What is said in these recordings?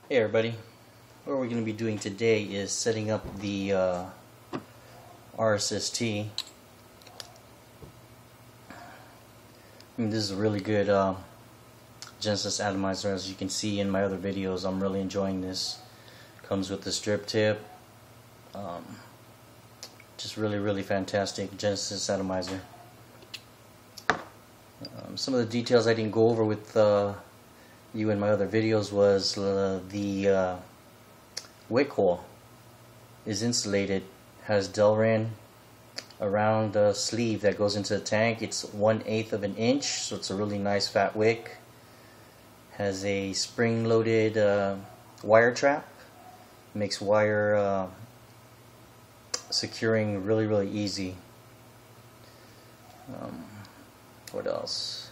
Hey everybody, what we're going to be doing today is setting up the RSST. This is a really good Genesis atomizer. As you can see in my other videos, I'm really enjoying this. Comes with the strip tip. Just really fantastic Genesis atomizer. Some of the details I didn't go over with you in my other videos was the wick hole is insulated, has Delrin around the sleeve that goes into the tank. It's 1/8 of an inch, so it's a really nice fat wick. Has a spring-loaded wire trap. Makes wire securing really easy. What else?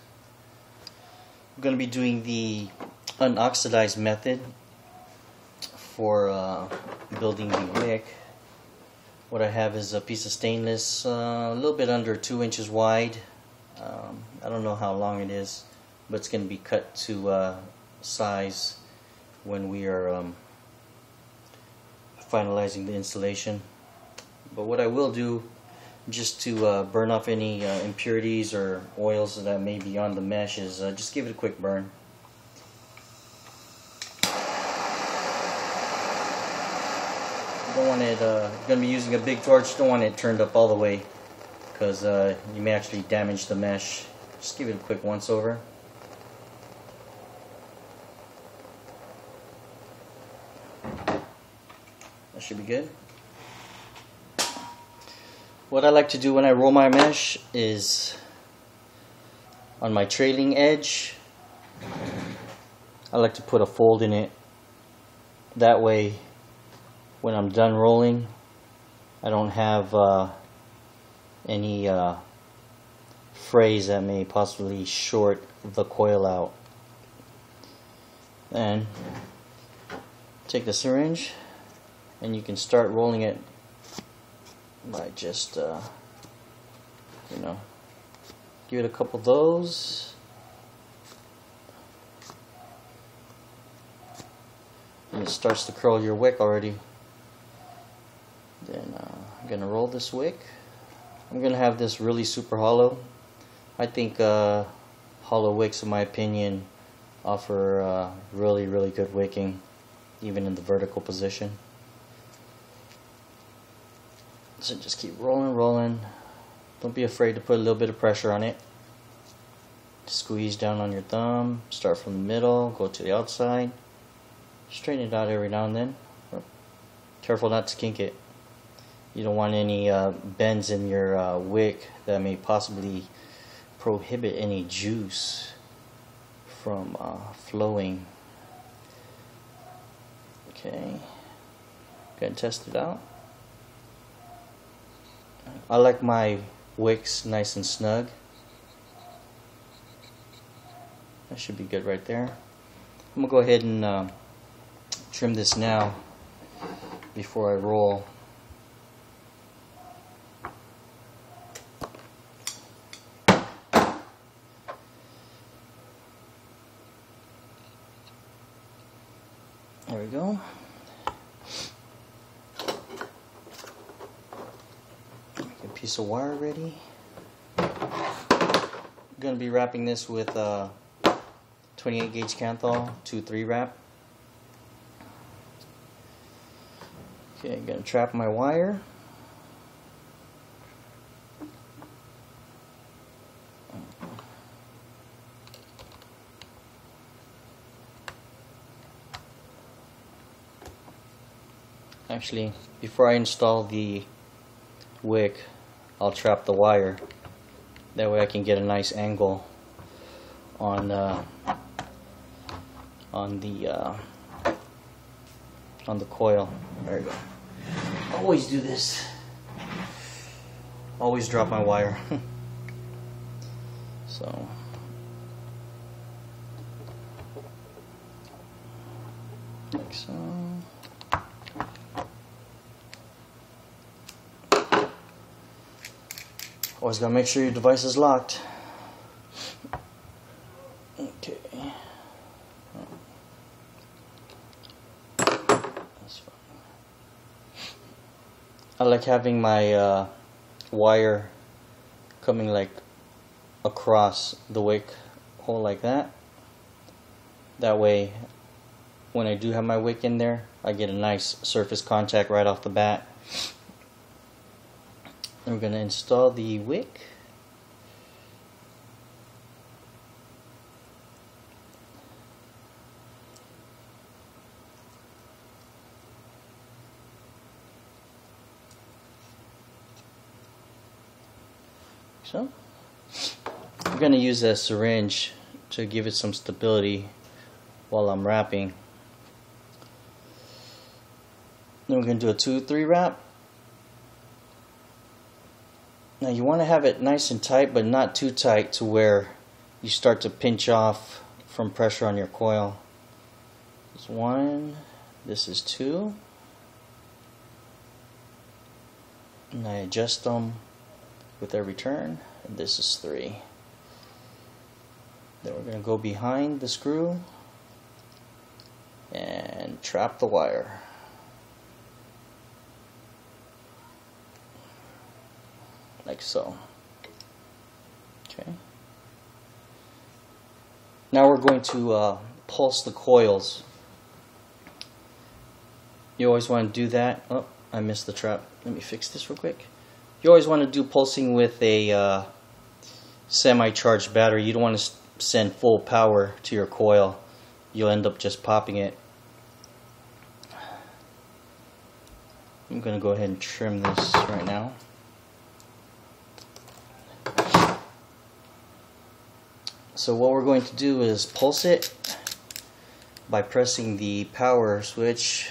I'm going to be doing the unoxidized method for building the wick. What I have is a piece of stainless, a little bit under 2 inches wide. I don't know how long it is, but it's going to be cut to size when we are finalizing the installation. But what I will do, just to burn off any impurities or oils that may be on the mesh, is just give it a quick burn. Don't want it, you're going to be using a big torch, don't want it turned up all the way, because you may actually damage the mesh. Just give it a quick once over. That should be good. What I like to do when I roll my mesh is on my trailing edge, I like to put a fold in it. That way when I'm done rolling, I don't have any frays that may possibly short the coil out. Then take the syringe and you can start rolling it by just give it a couple of those, and it starts to curl your wick already. Then I'm gonna roll this wick. I'm gonna have this really super hollow. I think hollow wicks, in my opinion, offer really good wicking, even in the vertical position. So just keep rolling. Don't be afraid to put a little bit of pressure on it. Squeeze down on your thumb. Start from the middle, go to the outside. Straighten it out every now and then. Careful not to kink it. You don't want any bends in your wick that may possibly prohibit any juice from flowing. Okay, go ahead and test it out. I like my wicks nice and snug. That should be good right there. I'm going to go ahead and trim this now before I roll. There we go. Piece of wire ready. I'm going to be wrapping this with 28 gauge Kanthal 2-3 wrap. Okay, I'm going to trap my wire. Actually, before I install the wick, I'll trap the wire. That way I can get a nice angle on the coil. There we go. Always do this. Always drop my wire. So like so. Always gotta make sure your device is locked. Okay. I like having my wire coming like across the wick hole like that. That way when I do have my wick in there, I get a nice surface contact right off the bat. And we're going to install the wick. So I'm going to use a syringe to give it some stability while I'm wrapping. Then we're going to do a 2-3 wrap. Now you want to have it nice and tight, but not too tight to where you start to pinch off from pressure on your coil. This is 1, this is 2. And I adjust them with every turn, and this is 3. Then we're going to go behind the screw and trap the wire. Like so. Okay. Now we're going to pulse the coils. You always want to do that. Oh, I missed the trap. Let me fix this real quick. You always want to do pulsing with a semi-charged battery. You don't want to send full power to your coil. You'll end up just popping it. I'm going to go ahead and trim this right now. So what we're going to do is pulse it by pressing the power switch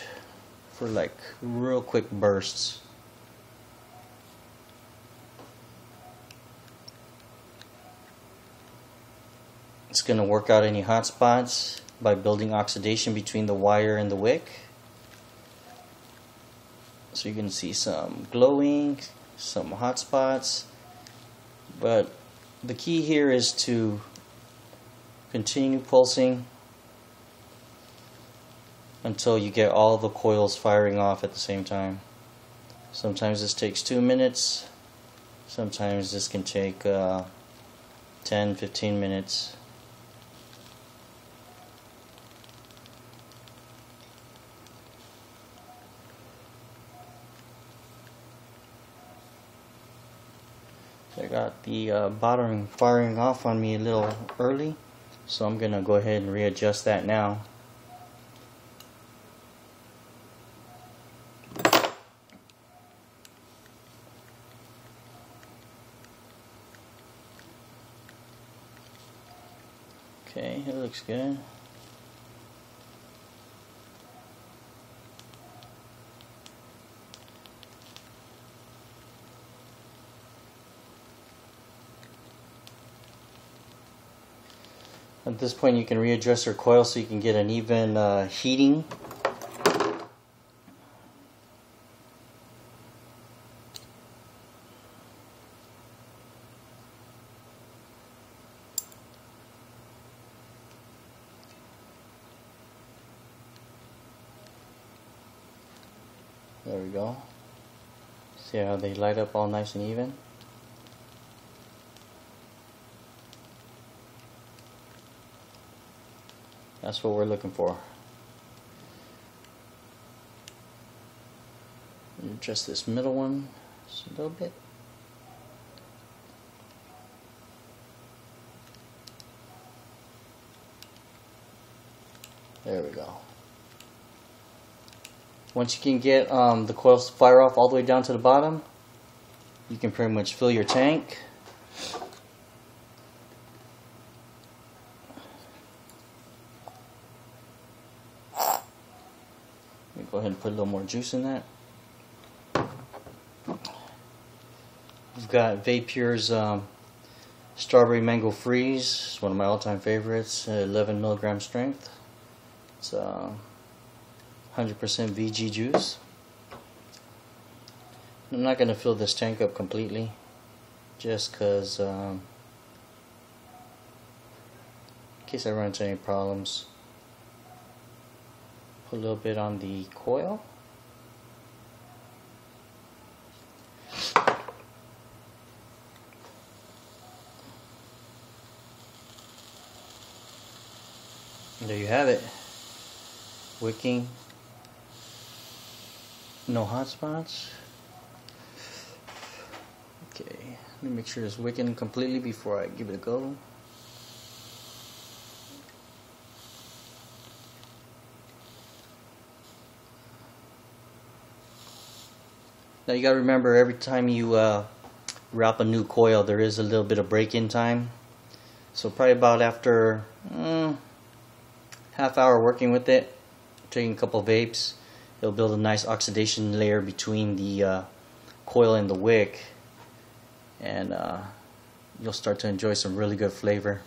for like real quick bursts. It's going to work out any hot spots by building oxidation between the wire and the wick. So you can see some glowing, some hot spots, but the key here is to continue pulsing until you get all the coils firing off at the same time. Sometimes this takes 2 minutes, sometimes this can take 10-15 minutes. I got the bottom firing off on me a little early, so I'm gonna go ahead and readjust that now. Okay, it looks good. At this point you can readjust your coil so you can get an even heating. There we go. See how they light up all nice and even? That's what we're looking for. Adjust this middle one just a little bit. There we go. Once you can get the coils to fire off all the way down to the bottom, you can pretty much fill your tank. Let me go ahead and put a little more juice in that. We've got Vapour's Strawberry Mango Freeze. It's one of my all-time favorites. 11 milligram strength. It's 100% VG juice. I'm not going to fill this tank up completely, just because in case I run into any problems. Put a little bit on the coil. There you have it. Wicking. No hot spots. Okay, let me make sure it's wicking completely before I give it a go. Now you gotta remember, every time you wrap a new coil, there is a little bit of break-in time. So probably about after half hour working with it, taking a couple of vapes, it'll build a nice oxidation layer between the coil and the wick, and you'll start to enjoy some really good flavor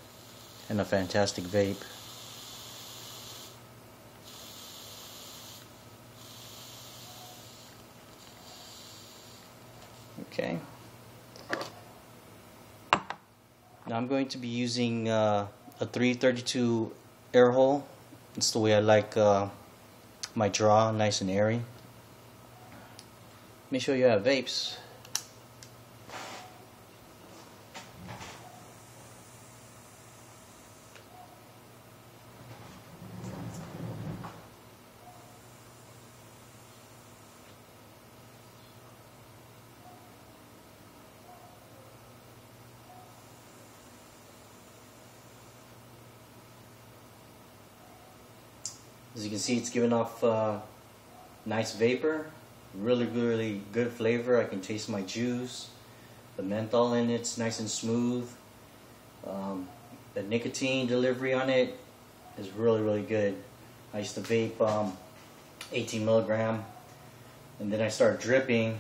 and a fantastic vape. Okay. Now I'm going to be using a 332 air hole. It's the way I like my draw, nice and airy. Let me show you how it vapes. As you can see, it's giving off nice vapor, really good flavor. I can taste my juice. The menthol in it's nice and smooth. The nicotine delivery on it is really good. I used to vape 18 milligram, and then I started dripping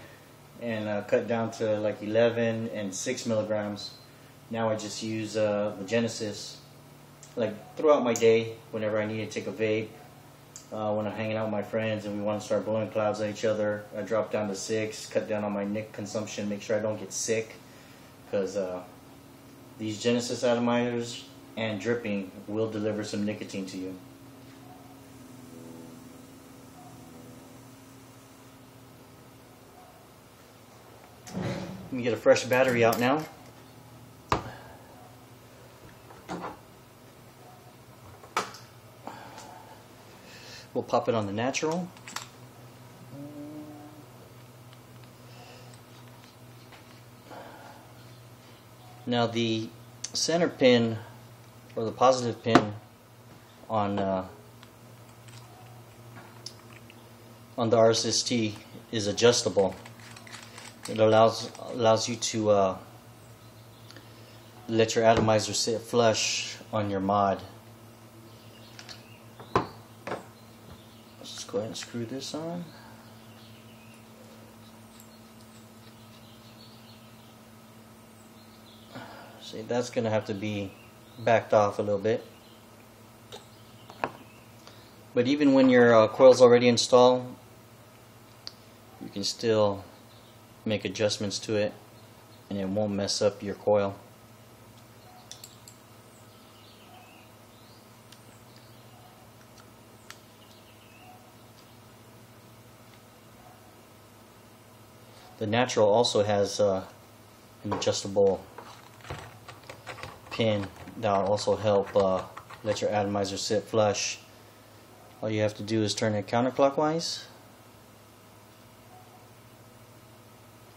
and cut down to like 11 and 6 milligrams. Now I just use the Genesis like throughout my day whenever I need to take a vape. When I'm hanging out with my friends and we want to start blowing clouds at each other, I drop down to 6, cut down on my nic consumption, make sure I don't get sick, because these Genesis atomizers and dripping will deliver some nicotine to you. Let me get a fresh battery out now. We'll pop it on the natural. Now the center pin, or the positive pin on the RSST is adjustable. It allows you to let your atomizer sit flush on your mod. Go ahead and screw this on. See, that's going to have to be backed off a little bit. But even when your coil's already installed, you can still make adjustments to it and it won't mess up your coil. The natural also has an adjustable pin that will also help let your atomizer sit flush. All you have to do is turn it counterclockwise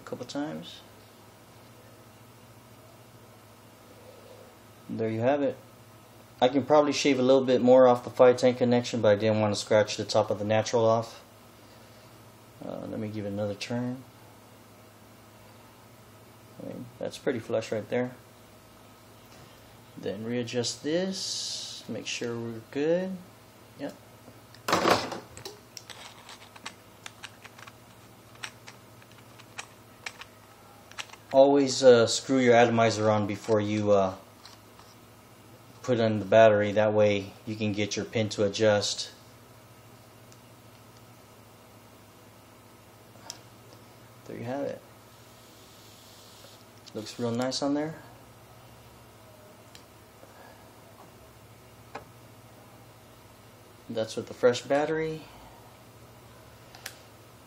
a couple times. And there you have it. I can probably shave a little bit more off the 510 connection, but I didn't want to scratch the top of the natural off. Let me give it another turn. That's pretty flush right there. Then readjust this, make sure we're good. Yep. Always screw your atomizer on before you put in the battery. That way you can get your pin to adjust. There you have it. Looks real nice on there. That's with the fresh battery.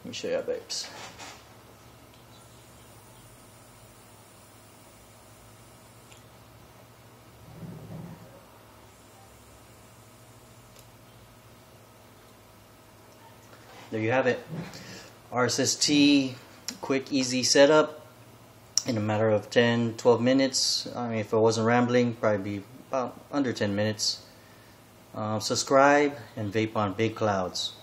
Let me show you how, babes. there you have it. RSST, quick, easy setup in a matter of 10-12 minutes. I mean, if I wasn't rambling, probably be about under 10 minutes. Subscribe and vape on big clouds.